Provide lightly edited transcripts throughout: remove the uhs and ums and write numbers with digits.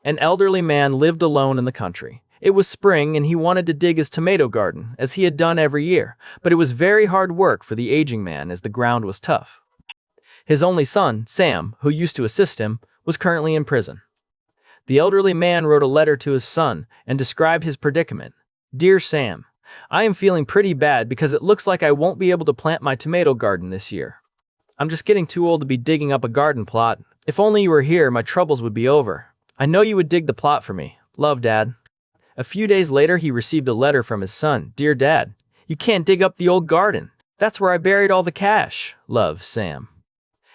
An elderly man lived alone in the country. It was spring and he wanted to dig his tomato garden, as he had done every year, but it was very hard work for the aging man as the ground was tough. His only son, Sam, who used to assist him, was currently in prison. The elderly man wrote a letter to his son and described his predicament. "Dear Sam, I am feeling pretty bad because it looks like I won't be able to plant my tomato garden this year. I'm just getting too old to be digging up a garden plot. If only you were here, my troubles would be over. I know you would dig the plot for me. Love, Dad." A few days later, he received a letter from his son. "Dear Dad, you can't dig up the old garden. That's where I buried all the cash. Love, Sam."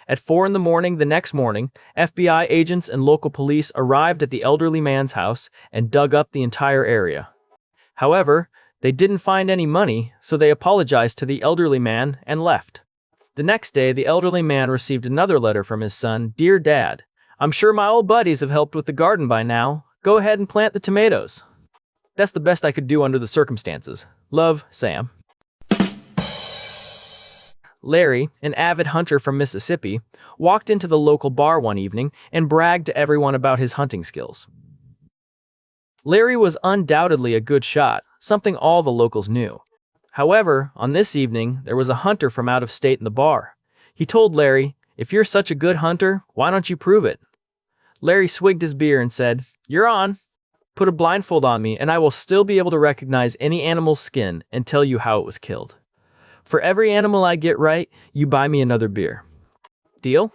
At 4 in the morning the next morning, FBI agents and local police arrived at the elderly man's house and dug up the entire area. However, they didn't find any money, so they apologized to the elderly man and left. The next day, the elderly man received another letter from his son. "Dear Dad, I'm sure my old buddies have helped with the garden by now. Go ahead and plant the tomatoes. That's the best I could do under the circumstances. Love, Sam." Larry, an avid hunter from Mississippi, walked into the local bar one evening and bragged to everyone about his hunting skills. Larry was undoubtedly a good shot, something all the locals knew. However, on this evening, there was a hunter from out of state in the bar. He told Larry, "If you're such a good hunter, why don't you prove it?" Larry swigged his beer and said, "You're on. Put a blindfold on me and I will still be able to recognize any animal's skin and tell you how it was killed. For every animal I get right, you buy me another beer. Deal?"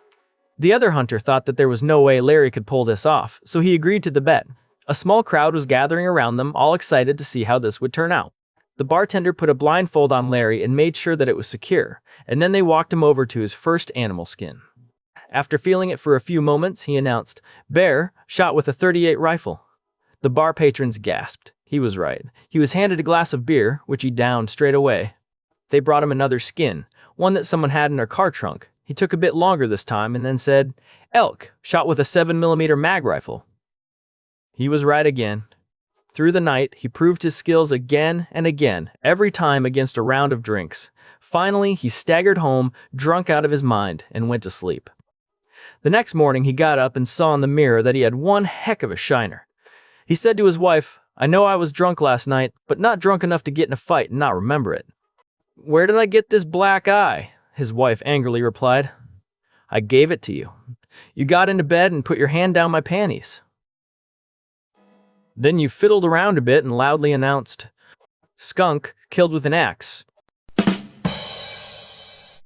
The other hunter thought that there was no way Larry could pull this off, so he agreed to the bet. A small crowd was gathering around them, all excited to see how this would turn out. The bartender put a blindfold on Larry and made sure that it was secure, and then they walked him over to his first animal skin. After feeling it for a few moments, he announced, "Bear, shot with a .38 rifle." The bar patrons gasped. He was right. He was handed a glass of beer, which he downed straight away. They brought him another skin, one that someone had in their car trunk. He took a bit longer this time and then said, "Elk, shot with a 7mm mag rifle." He was right again. Through the night, he proved his skills again and again, every time against a round of drinks. Finally, he staggered home, drunk out of his mind, and went to sleep. The next morning, he got up and saw in the mirror that he had one heck of a shiner. He said to his wife, "I know I was drunk last night, but not drunk enough to get in a fight and not remember it." "Where did I get this black eye?" his wife angrily replied. "I gave it to you. You got into bed and put your hand down my panties. Then you fiddled around a bit and loudly announced, 'Skunk, killed with an axe.'